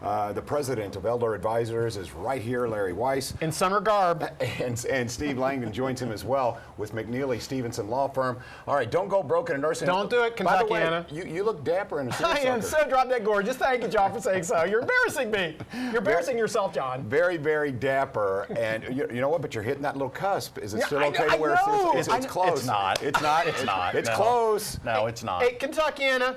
The president of Elder Advisors is right here, Larry Weiss. In summer garb. And Steve Langdon joins him as well with McNeely Stevenson Law Firm. All right, don't go broke in a nursing home. Don't do it, Kentuckiana. By the way, you look dapper in a suit. I am so drop dead gorgeous. Thank you, John, for saying so. You're embarrassing me. You're embarrassing yourself, John. Very, very dapper. And you know what? But you're hitting that little cusp. Is it still okay to wear a suit? It's close. It's not. It's not. It's not. It's No. close. No, it's not. Hey, Kentuckiana,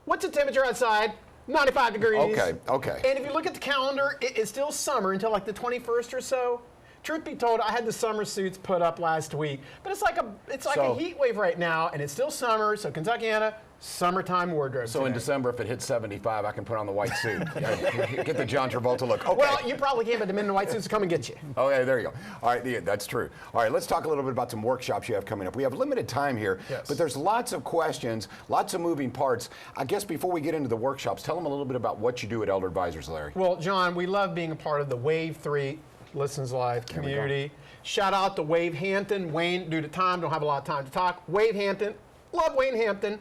what's the temperature outside? 95 degrees. Okay. And if you look at the calendar, it's still summer until like the 21st or so. Truth be told, I had the summer suits put up last week, but it's like a heat wave right now, and it's still summer. So Kentuckiana, summertime wardrobe. So today. in December, if it hits 75, I can put on the white suit. Get the John Travolta look. Okay. Well, you probably can't, but the men in the white suits will come and get you. Oh, yeah, there you go. All right, yeah, that's true. All right, let's talk a little bit about some workshops you have coming up. We have limited time here, but there's lots of questions, lots of moving parts. I guess before we get into the workshops, tell them a little bit about what you do at Elder Advisors, Larry. Well, John, we love being a part of the Wave 3 Listens Live community. Shout out to Wave Hampton. Wayne, due to time, don't have a lot of time to talk. Wave Hampton, love Wayne Hampton.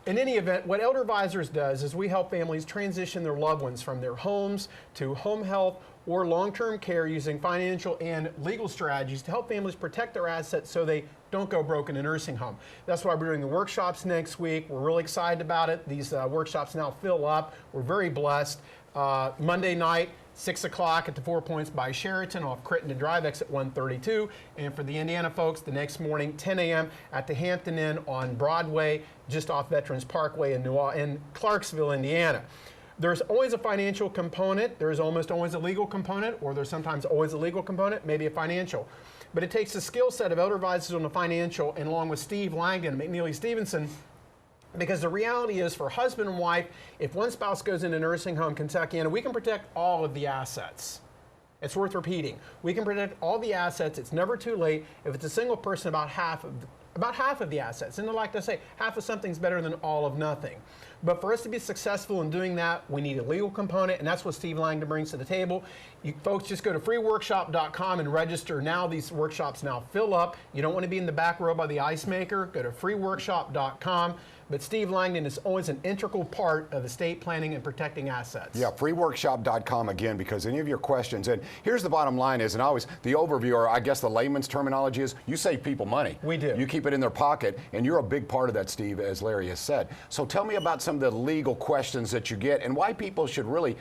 In any event, what Elder Advisors does is we help families transition their loved ones from their homes to home health or long-term care using financial and legal strategies to help families protect their assets so they don't go broke in a nursing home. That's why we're doing the workshops next week. We're really excited about it. These workshops now fill up. We're very blessed. Monday night, 6 o'clock at the 4 Points by Sheraton off Crittenden Drive, exit 132. And for the Indiana folks, the next morning, 10 a.m. at the Hampton Inn on Broadway, just off Veterans Parkway in Clarksville, Indiana. There's always a financial component. There's almost always a legal component, or there's sometimes always a legal component, maybe a financial. But it takes the skill set of Elder Advisors on the financial, and along with Steve Langdon and McNeely Stevenson, because the reality is for husband and wife, if one spouse goes into a nursing home, Kentuckiana, we can protect all of the assets. It's worth repeating. We can protect all the assets. It's never too late. If it's a single person, about half of the assets. And I like to say, half of something's better than all of nothing. But for us to be successful in doing that, we need a legal component, and that's what Steve Langdon brings to the table. You folks just go to freeworkshop.com and register now. These workshops now fill up. You don't want to be in the back row by the ice maker. Go to freeworkshop.com. But Steve Langdon is always an integral part of estate planning and protecting assets. Yeah, freeworkshop.com again, because any of your questions, and here's the bottom line is, and always the overview, or I guess the layman's terminology is, you save people money. We do. You keep it in their pocket, and you're a big part of that, Steve, as Larry has said. So tell me about some of the legal questions that you get and why people should really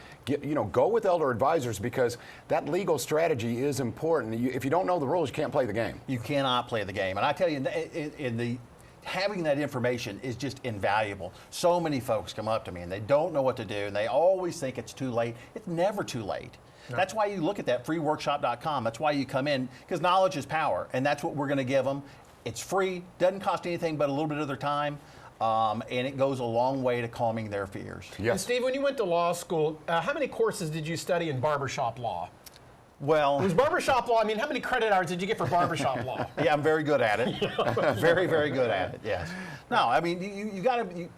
go with Elder Advisors, because that legal strategy is important. If you don't know the rules, you can't play the game. You cannot play the game. And I tell you, having that information is just invaluable. So many folks come up to me and they don't know what to do, and they always think it's too late. It's never too late. No. That's why you look at that freeworkshop.com. That's why you come in, because knowledge is power, and that's what we're going to give them. It's free, doesn't cost anything but a little bit of their time, and it goes a long way to calming their fears. Yes. And Steve, when you went to law school, how many courses did you study in barbershop law? Well, it was barbershop law. I mean, how many credit hours did you get for barbershop law? Yeah, I'm very good at it. Very, very good at it. Yes. No, I mean, you got to.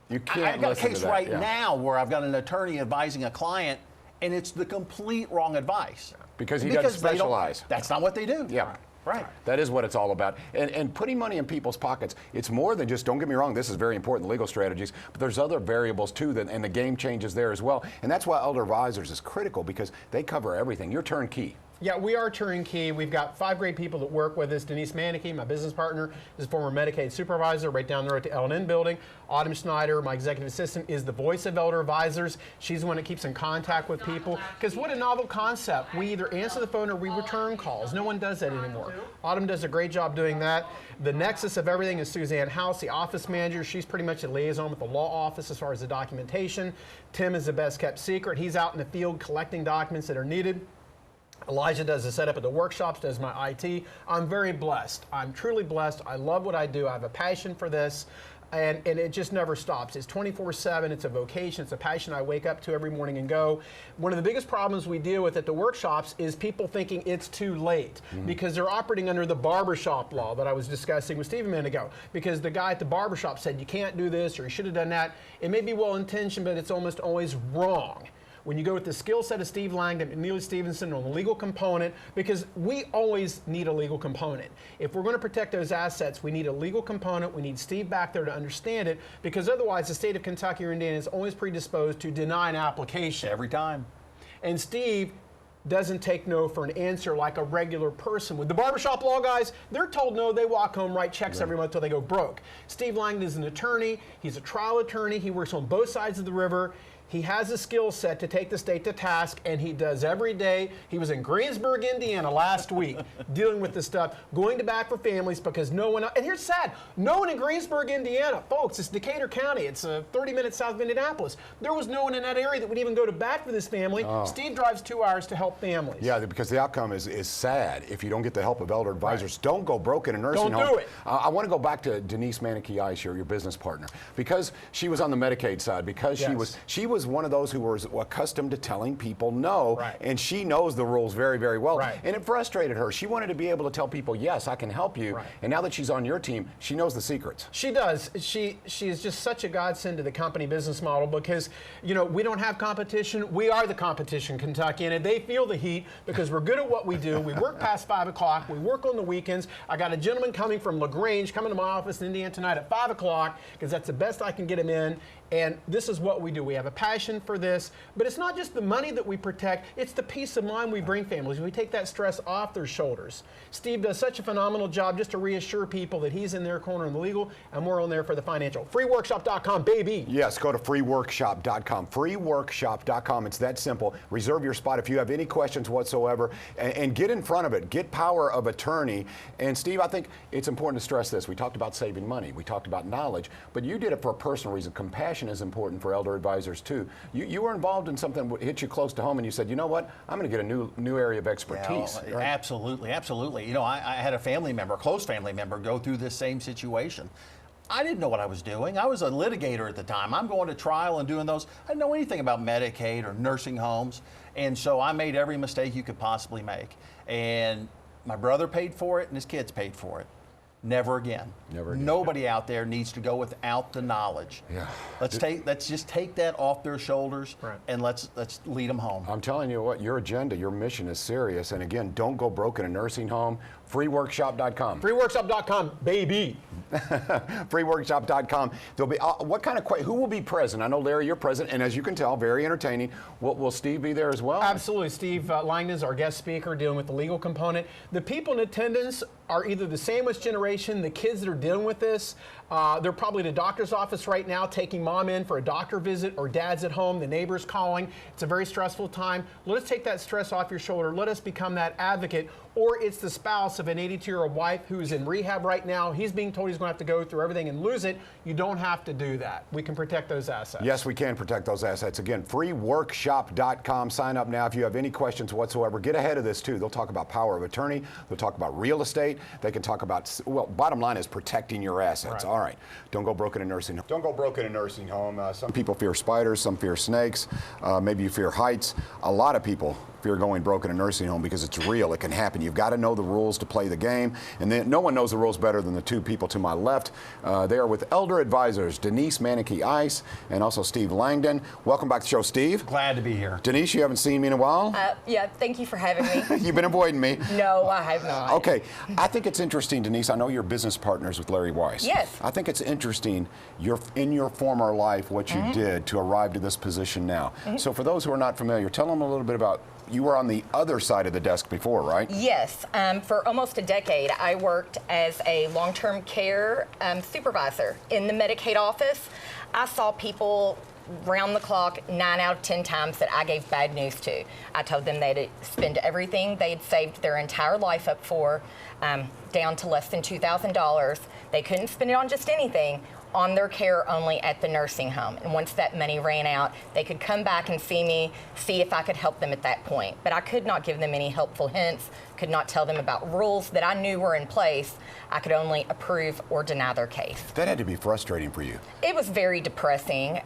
You can't. I've got a case right now where I've got an attorney advising a client, and it's the complete wrong advice. Because he doesn't specialize. That's not what they do. Yeah. Right. That is what it's all about. And putting money in people's pockets, it's more than just, don't get me wrong, this is very important, legal strategies, but there's other variables too, and the game changes there as well. And that's why Elder Advisors is critical, because they cover everything. You're turnkey. Yeah, we are turnkey. We've got 5 great people that work with us. Denise Manicki, my business partner, is a former Medicaid supervisor right down the road at the L&N building. Autumn Schneider, my executive assistant, is the voice of Elder Advisors. She's the one that keeps in contact with people. Because what a novel concept. We either answer the phone or we return calls. No one does that anymore. Autumn does a great job doing that. The nexus of everything is Suzanne House, the office manager. She's pretty much a liaison with the law office as far as the documentation. Tim is the best kept secret. He's out in the field collecting documents that are needed. Elijah does the setup at the workshops, does my IT. I'm very blessed. I'm truly blessed. I love what I do. I have a passion for this, and it just never stops. It's 24/7. It's a vocation. It's a passion I wake up to every morning and go. One of the biggest problems we deal with at the workshops is people thinking it's too late because they're operating under the barbershop law that I was discussing with Steve a minute ago, because the guy at the barbershop said you can't do this or you should have done that. It may be well-intentioned, but it's almost always wrong. when you go with the skill set of Steve Langdon and Neely Stevenson on the legal component, because we always need a legal component. If we're going to protect those assets, we need a legal component. We need Steve back there to understand it, because otherwise the state of Kentucky or Indiana is always predisposed to deny an application. Every time. And Steve doesn't take no for an answer like a regular person would. The barbershop law guys, they're told no, they walk home, write checks every month till they go broke. Steve Langdon is an attorney. He's a trial attorney. He works on both sides of the river. He has a skill set to take the state to task, and he does every day. He was in Greensburg, Indiana last week dealing with this stuff, going to bat for families because no one, and here's sad, no one in Greensburg, Indiana, folks, it's Decatur County, it's 30 minutes south of Indianapolis. There was no one in that area that would even go to bat for this family. Steve drives 2 hours to help families. Yeah, because the outcome is sad if you don't get the help of elder advisors. Right. Don't go broke in a nursing home. Don't do it. I want to go back to Denise Manicky-Ice, your business partner, because she was on the Medicaid side, because she was one of those who was accustomed to telling people no, right. and she knows the rules very, very well. Right. And it frustrated her. She wanted to be able to tell people, yes, I can help you. Right. And now that she's on your team, she knows the secrets. She does. She is just such a godsend to the company business model because, you know, we don't have competition. We are the competition, Kentucky, and they feel the heat because we're good at what we do. We work past 5 o'clock. We work on the weekends. I got a gentleman coming from LaGrange coming to my office in Indiana tonight at 5 o'clock because that's the best I can get him in. And this is what we do. We have a passion for this, but it's not just the money that we protect, it's the peace of mind we bring families. We take that stress off their shoulders. Steve does such a phenomenal job just to reassure people that he's in their corner in the legal, and we're on there for the financial. Freeworkshop.com, baby. Yes, go to freeworkshop.com. Freeworkshop.com. It's that simple. Reserve your spot if you have any questions whatsoever, and get in front of it. Get power of attorney. And Steve, I think it's important to stress this. We talked about saving money. We talked about knowledge, but you did it for a personal reason. Compassion is important for elder advisors too. You were involved in something that hit you close to home, and you said, you know what, I'm going to get a new area of expertise. Yeah, right? Absolutely, absolutely. You know, I had a family member, a close family member, go through this same situation. I didn't know what I was doing. I was a litigator at the time. I'm going to trial and doing those. I didn't know anything about Medicaid or nursing homes, and so I made every mistake you could possibly make. And my brother paid for it, and his kids paid for it. Never again. Never again. Nobody out there needs to go without the knowledge. Yeah. Let's just take that off their shoulders, right. and let's lead them home. I'm telling you what, your agenda, your mission is serious. And again, don't go broke in a nursing home. Freeworkshop.com. Freeworkshop.com, baby. Freeworkshop.com. There'll be what kind of who will be present? I know, Larry, you're present, and as you can tell, very entertaining. Will Steve be there as well? Absolutely. Steve Langdon is our guest speaker dealing with the legal component. The people in attendance are either the sandwich generation, the kids that are dealing with this. They're probably at a doctor's office right now taking mom in for a doctor visit, or dad's at home, the neighbor's calling. It's a very stressful time. Let us take that stress off your shoulder. Let us become that advocate. Or it's the spouse of an 82-year-old wife who's in rehab right now. He's being told he's going to have to go through everything and lose it. You don't have to do that. We can protect those assets. Yes, we can protect those assets. Again, freeworkshop.com. Sign up now if you have any questions whatsoever. Get ahead of this, too. They'll talk about power of attorney. They'll talk about real estate. They can talk about, well, bottom line is protecting your assets. Right. All right. Don't go broke in a nursing home. Don't go broke in a nursing home. Some people fear spiders. Some fear snakes. Maybe you fear heights. A lot of people fear going broke in a nursing home because it's real. It can happen. You've got to know the rules to play the game. And then no one knows the rules better than the two people to my left. They are with Elder Advisors, Denise Manicky-Ice and also Steve Langdon. Welcome back to the show, Steve. Glad to be here. Denise, you haven't seen me in a while? Yeah, thank you for having me. You've been avoiding me. No, I have not. Okay. I think it's interesting, Denise. I know you're business partners with Larry Weiss. Yes. I think it's interesting in your former life what you did to arrive to this position now. So for those who are not familiar, tell them a little bit about, you were on the other side of the desk before, right? Yes. For almost a decade, I worked as a long-term care supervisor in the Medicaid office. I saw people round the clock 9 out of 10 times that I gave bad news to. I told them they'd spend everything they had saved their entire life up for, down to less than $2,000. They couldn't spend it on just anything, on their care only at the nursing home. And once that money ran out, they could come back and see me, see if I could help them at that point. But I could not give them any helpful hints, could not tell them about rules that I knew were in place. I could only approve or deny their case. That had to be frustrating for you. It was very depressing,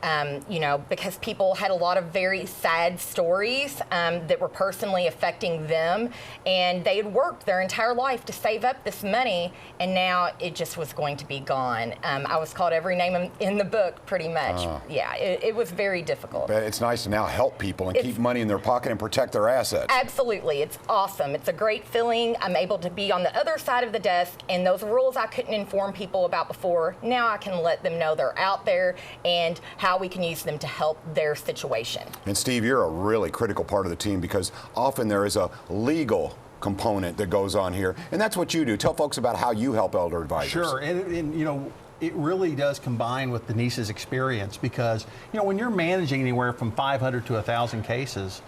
because people had a lot of very sad stories that were personally affecting them, and they had worked their entire life to save up this money, and now it just was going to be gone. I was called every name in the book, pretty much. Yeah, it was very difficult. But it's nice to now help people and keep money in their pocket and protect their assets. Absolutely, it's awesome. It's a great feeling. I'm able to be on the other side of the desk, and those rules I couldn't inform people about before, now I can let them know they're out there and how we can use them to help their situation. And Steve, you're a really critical part of the team because often there is a legal component that goes on here, and that's what you do. Tell folks about how you help elder advisors. Sure, and it really does combine with Denise's experience because, when you're managing anywhere from 500 to 1,000 cases,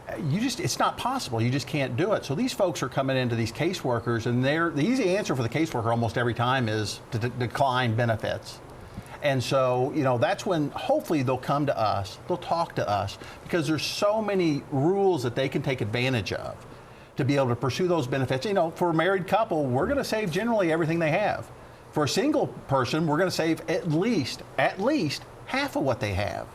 it's not possible. You just can't do it. So these folks are coming into these caseworkers, and the easy answer for the caseworker almost every time is to decline benefits. And so, that's when hopefully they'll come to us, they'll talk to us, because there's so many rules that they can take advantage of to be able to pursue those benefits. For a married couple, we're going to save generally everything they have. For a single person, we're going to save at least half of what they have.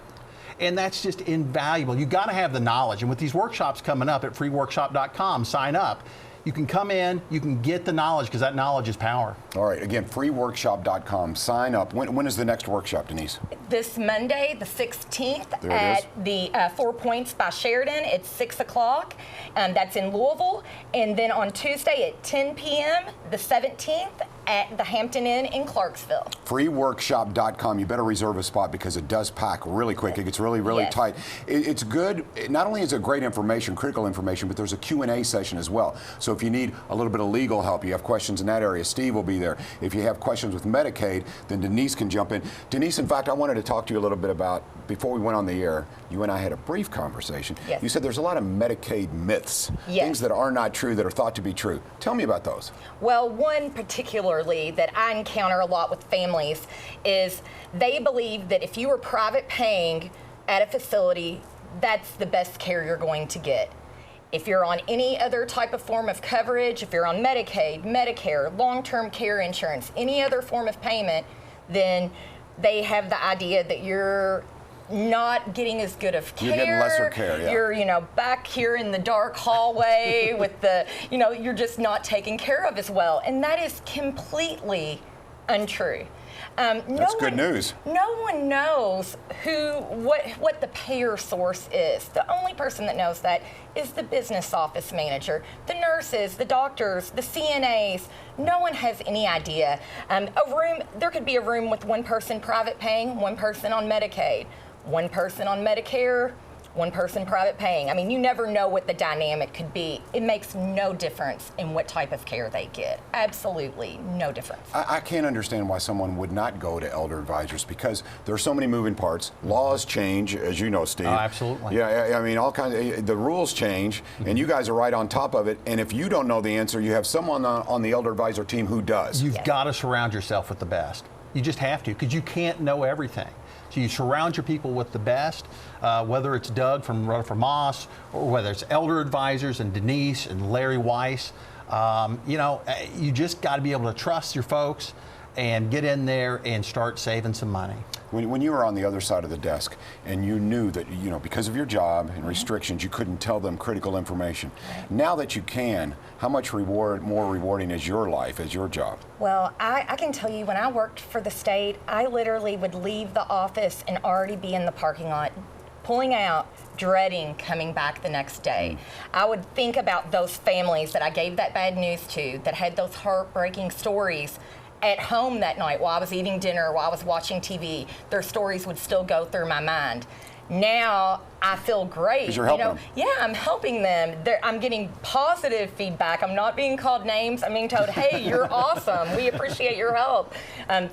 And that's just invaluable. You got to have the knowledge. And with these workshops coming up at freeworkshop.com, sign up. You can come in, you can get the knowledge because that knowledge is power. All right, again, freeworkshop.com, sign up. When is the next workshop, Denise? This Monday, the 16th, at the 4 Points by Sheridan. It's 6 o'clock. That's in Louisville. And then on Tuesday at 10 p.m., the 17th, at the Hampton Inn in Clarksville. Freeworkshop.com. You better reserve a spot because it does pack really quick. It gets really Yes. tight. It's good. Not only is it great information, critical information, but there's a Q&A session as well. So if you need a little bit of legal help, you have questions in that area, Steve will be there. If you have questions with Medicaid, then Denise can jump in. Denise, in fact, I wanted to talk to you a little bit about, before we went on the air, you and I had a brief conversation. Yes. You said there's a lot of Medicaid myths, Yes. things that are not true, that are thought to be true. Tell me about those. Well, one particularly that I encounter a lot with families is they believe that if you are private paying at a facility, that's the best care you're going to get. If you're on any other type of form of coverage, if you're on Medicaid, Medicare, long-term care insurance, any other form of payment, then they have the idea that you're not getting as good of care. You're getting lesser care, yeah. You're, back here in the dark hallway with the, you're just not taken care of as well. And that is completely untrue. That's good news. No one knows what the payer source is. The only person that knows that is the business office manager, the nurses, the doctors, the CNAs. No one has any idea. There could be a room with one person private paying, one person on Medicaid, one person on Medicare, one person private paying. I mean, you never know what the dynamic could be. It makes no difference in what type of care they get. Absolutely no difference. I can't understand why someone would not go to elder advisors because there are so many moving parts. Laws change, as you know, Steve. Oh, absolutely. Yeah, I mean, all kinds of, the rules change, and you guys are right on top of it. And if you don't know the answer, you have someone on the elder advisor team who does. You've got to surround yourself with the best. You just have to, because you can't know everything. So you surround your people with the best, whether it's Doug from Rutherford Moss, or whether it's elder advisors and Denise and Larry Weiss. You just got to be able to trust your folks and get in there and start saving some money. When you were on the other side of the desk and you knew that, because of your job and restrictions, you couldn't tell them critical information. Now that you can, how much more rewarding is your life, is your job? Well, I can tell you when I worked for the state, I literally would leave the office and already be in the parking lot, pulling out, dreading coming back the next day. I would think about those families that I gave that bad news to, that had those heartbreaking stories at home that night while I was eating dinner, while I was watching TV. Their stories would still go through my mind. Now I feel great. 'Cause you're helping them. Yeah, I'm helping them. I'm getting positive feedback. I'm not being called names. I'm being told, hey, you're awesome. We appreciate your help.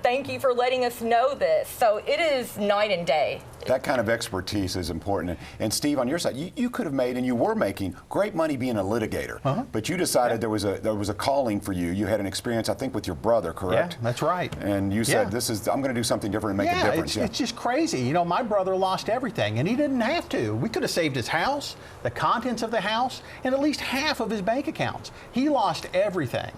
Thank you for letting us know this. So it is night and day. That kind of expertise is important. And Steve, on your side, you could have made, and you were making, great money being a litigator. But you decided there was a calling for you. You had an experience, I think, with your brother, correct? Yeah, that's right. And you said, I'm going to do something different and make a difference. It's just crazy. My brother lost everything, and he didn't have to. to. We could have saved his house, the contents of the house, and at least half of his bank accounts. He lost everything.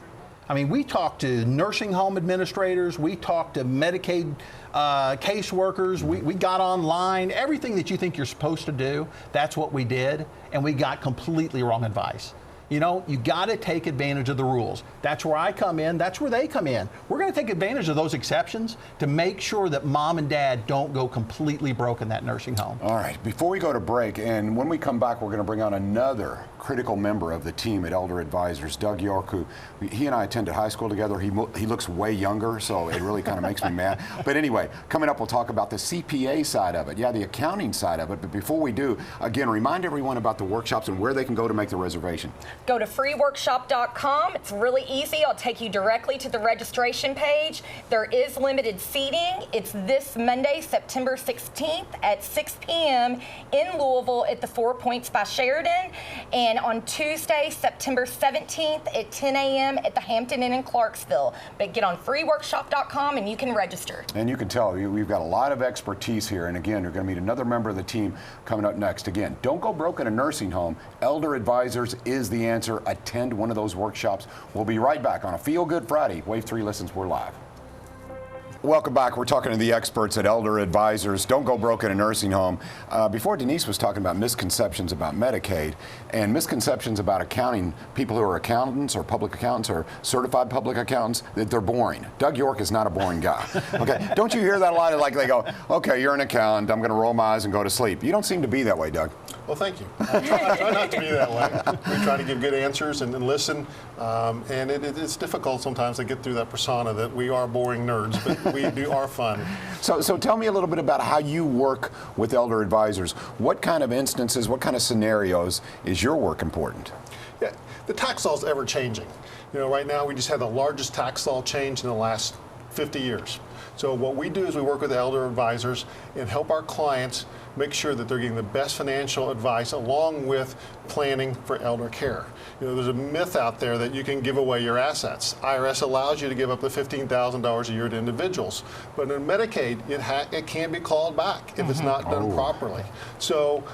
I mean, we talked to nursing home administrators, we talked to Medicaid caseworkers, we got online, everything that you think you're supposed to do, that's what we did, and we got completely wrong advice. You know, you got to take advantage of the rules. That's where I come in. That's where they come in. We're going to take advantage of those exceptions to make sure that mom and dad don't go completely broke in that nursing home. All right, before we go to break, and when we come back, we're going to bring on another critical member of the team at Elder Advisors, Doug York, who he and I attended high school together. He looks way younger, so it really kind of makes me mad. But anyway, coming up, we'll talk about the CPA side of it. Yeah, the accounting side of it. But before we do, again, remind everyone about the workshops and where they can go to make the reservation. Go to freeworkshop.com. It's really easy. I'll take you directly to the registration page. There is limited seating. It's this Monday, September 16th at 6 p.m. in Louisville at the 4 Points by Sheridan. And on Tuesday, September 17th at 10 a.m. at the Hampton Inn in Clarksville. But get on freeworkshop.com and you can register. And you can tell we've got a lot of expertise here. And again, you're going to meet another member of the team coming up next. Again, don't go broke in a nursing home. Elder Advisors is the answer. Attend one of those workshops. We'll be right back on a Feel Good Friday. Wave 3 Listens, we're live. Welcome back. We're talking to the experts at Elder Advisors. Don't go broke in a nursing home. Before, Denise was talking about misconceptions about Medicaid and misconceptions about accounting. People who are accountants or public accountants or certified public accountants, that they're boring. Doug York is not a boring guy. Okay, don't you hear that a lot? Like they go, okay, you're an accountant. I'm going to roll my eyes and go to sleep. You don't seem to be that way, Doug. Well, thank you. I try not to be that way. We try to give good answers and listen. And it's difficult sometimes to get through that persona that we are boring nerds, but we do our fun. So tell me a little bit about how you work with Elder Advisors. What kind of instances, what kind of scenarios is your work important? Yeah, the tax law is ever changing. You know, right now we just had the largest tax law change in the last 50 years. So what we do is we work with Elder Advisors and help our clients make sure that they're getting the best financial advice along with planning for elder care. You know, there's a myth out there that you can give away your assets. IRS allows you to give up to $15,000 a year to individuals, but in Medicaid, it can be called back if it's not done properly. So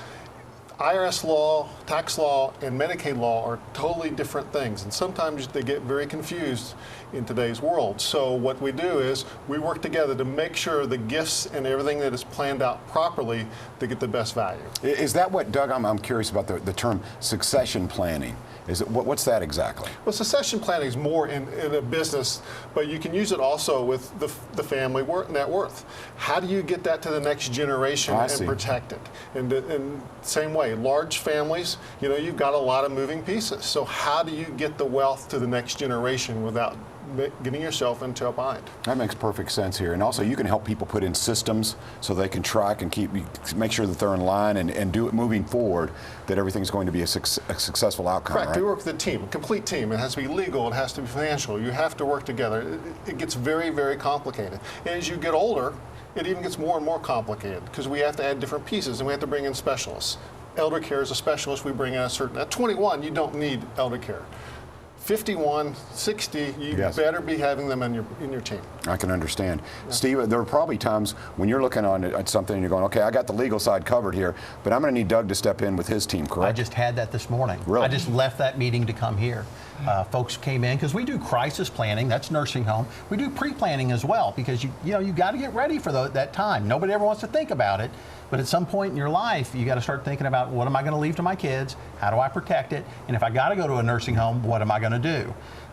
IRS law, tax law, and Medicaid law are totally different things, and sometimes they get very confused in today's world. So what we do is we work together to make sure the gifts and everything that is planned out properly to get the best value. Is that what, Doug, I'm curious about the term succession planning. Is it, what's that exactly? Well, succession planning is more in a business, but you can use it also with the family net worth. How do you get that to the next generation and protect it? And same way, large families, you know, you've got a lot of moving pieces. So how do you get the wealth to the next generation without getting yourself into a bind? That makes perfect sense here. And also you can help people put in systems so they can track and make sure that they're in line and do it moving forward, that everything's going to be a successful outcome. Correct. Right? We work with a team, a complete team. It has to be legal, it has to be financial. You have to work together. It gets very, very complicated. And as you get older, it even gets more and more complicated because we have to add different pieces and we have to bring in specialists. Elder care is a specialist. We bring in at 21, you don't need elder care. 51, 60, you better be having them in your team. I can understand. Yeah. Steve, there are probably times when you're looking at something and you're going, okay, I got the legal side covered here, but I'm going to need Doug to step in with his team, correct? I just had that this morning. Really? I just left that meeting to come here. Folks came in because we do crisis planning, that's nursing home. We do pre-planning as well because you got to get ready for that time. Nobody ever wants to think about it, but at some point in your life, you got to start thinking about what am I going to leave to my kids? How do I protect it? And if I got to go to a nursing home, what am I going to do?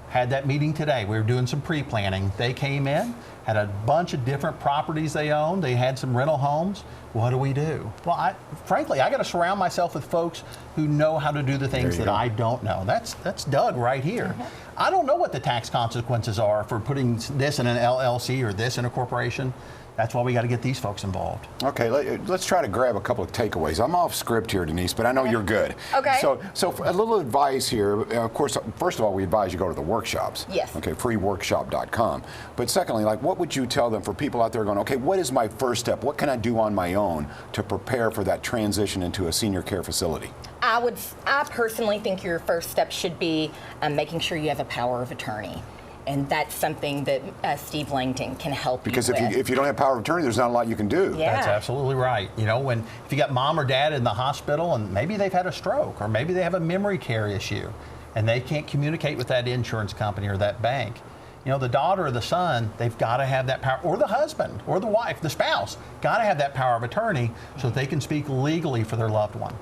Had that meeting today. We were doing some pre-planning. They came in, had a bunch of different properties they owned. They had some rental homes. What do we do? Well, frankly, I got to surround myself with folks who know how to do the things that I don't know. That's Doug right here. I don't know what the tax consequences are for putting this in an LLC or this in a corporation. That's why we got to get these folks involved. Okay, let's try to grab a couple of takeaways. I'm off script here, Denise, but I know you're good. Okay. So for a little advice here. Of course, first of all, we advise you go to the workshops. Yes. Okay, freeworkshop.com. But secondly, like, what would you tell them for people out there going, okay, what is my first step? What can I do on my own to prepare for that transition into a senior care facility? I personally think your first step should be making sure you have a power of attorney. And that's something that Steve Langton can help Because you with. if you don't have power of attorney, there's not a lot you can do. Yeah. That's absolutely right. You know, if you got mom or dad in the hospital and maybe they've had a stroke or maybe they have a memory care issue and they can't communicate with that insurance company or that bank, you know, the daughter or the son, they've got to have that power, or the husband or the wife, the spouse, got to have that power of attorney so that they can speak legally for their loved one.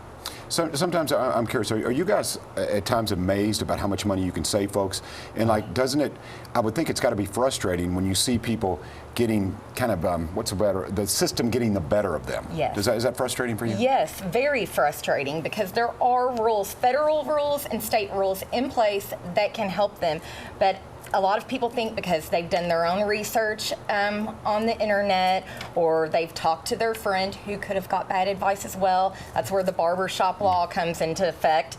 So sometimes I'm curious, are you guys at times amazed about how much money you can save folks? And like, doesn't it, I would think it's got to be frustrating when you see people getting kind of, the system getting the better of them. Yes. Is that frustrating for you? Yes, very frustrating because there are rules, federal rules and state rules in place that can help them. But a lot of people think because they've done their own research on the internet or they've talked to their friend who could have got bad advice as well. That's where the barbershop law comes into effect.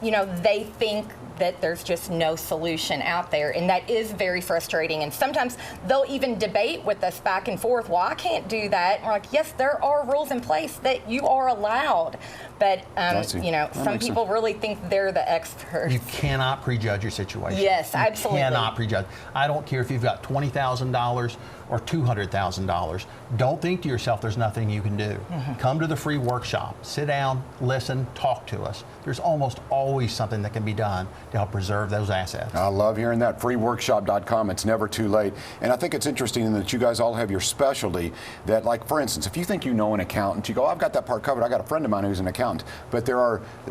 You know, they think that there's just no solution out there, and that is very frustrating. And sometimes they'll even debate with us back and forth, well, I can't do that. And we're like, yes, there are rules in place that you are allowed. But, you know, some people really think they're the experts. You cannot prejudge your situation. Yes, absolutely. You cannot prejudge. I don't care if you've got $20,000 or $200,000. Don't think to yourself there's nothing you can do. Come to the free workshop. Sit down, listen, talk to us. There's almost always something that can be done to help preserve those assets. I love hearing that. Freeworkshop.com. It's never too late. And I think it's interesting that you guys all have your specialty that, like, for instance, if you think you know an accountant, you go, I've got that part covered. I got a friend of mine who's an accountant. But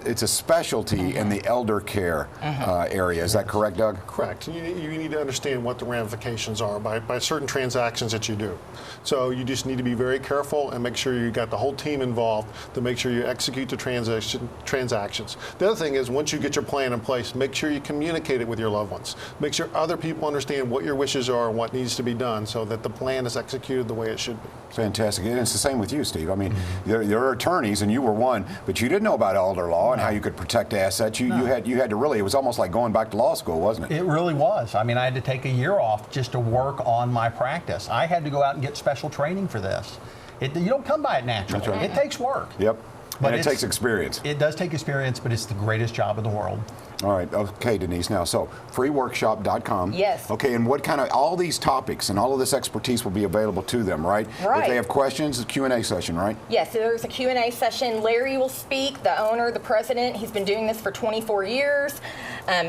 it's a specialty in the elder care area. Is that correct, Doug? Correct. You need to understand what the ramifications are by certain transactions that you do. So you just need to be very careful and make sure you got the whole team involved to make sure you execute the transactions. The other thing is, once you get your plan in place, make sure you communicate it with your loved ones. Make sure other people understand what your wishes are and what needs to be done so that the plan is executed the way it should be. Fantastic. And it's the same with you, Steve. I mean, there are attorneys, and you were one, but you didn't know about elder law and how you could protect assets. You had to really, it was almost like going back to law school, wasn't it? It really was. I mean, I had to take a year off just to work on my practice. I had to go out and get special training for this. You don't come by it naturally. That's right. It takes work. Yep. But And it takes experience. It does take experience, but it's the greatest job in the world. All right. Okay, Denise. Now, so freeworkshop.com. Yes. Okay, and what kind of, all these topics and all of this expertise will be available to them, right? Right. If they have questions, a Q&A session, right? Yes, so there's a Q&A session. Larry will speak, the owner, the president. He's been doing this for 24 years.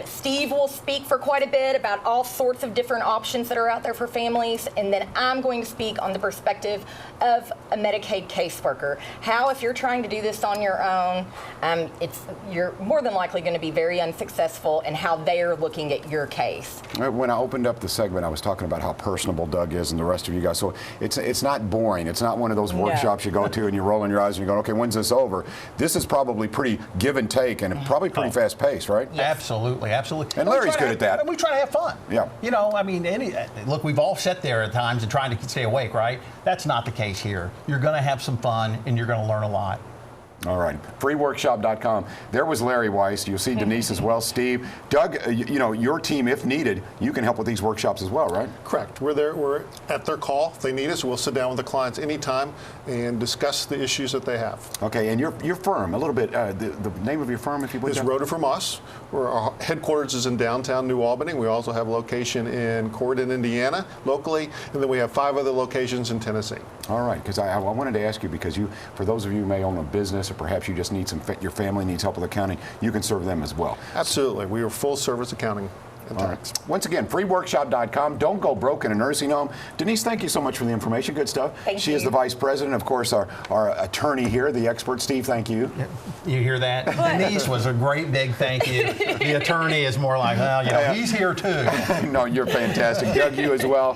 Steve will speak for quite a bit about all sorts of different options that are out there for families. And then I'm going to speak on the perspective of a Medicaid caseworker. How, if you're trying to do this on your own, you're more than likely going to be very unsuccessful, and how they're looking at your case. When I opened up the segment, I was talking about how personable Doug is and the rest of you guys. So it's not boring. It's not one of those workshops you go to and you're rolling your eyes and you're going, okay, when's this over? This is probably pretty give and take and probably pretty fast paced, right? Absolutely, absolutely. And Larry's good at that. And we try to have fun. Yeah. You know, I mean, look, we've all sat there at times and trying to stay awake, right? That's not the case here. You're going to have some fun and you're going to learn a lot. All right, freeworkshop.com. There was Larry Weiss. You'll see Denise as well, Steve. Doug, you know, your team, if needed, you can help with these workshops as well, right? Correct. We're there. We're at their call. If they need us, we'll sit down with the clients anytime and discuss the issues that they have. Okay, and your firm, a little bit, the name of your firm, if you would. It's Roeder from Us. Our headquarters is in downtown New Albany. We also have a location in Corydon, Indiana, locally, and then we have 5 other locations in Tennessee. All right, because I wanted to ask you, because for those of you who may own a business, or perhaps you just need your family needs help with accounting, you can serve them as well. Absolutely. We are full service accounting. All right. Once again, freeworkshop.com. Don't go broke in a nursing home. Denise, thank you so much for the information. Good stuff. Thank she you. is the vice president, of course, our attorney here, the expert. Steve, thank you. You hear that? Denise was a great big thank you. The attorney is more like, well, you know, he's here too. No, you're fantastic. Doug, you as well.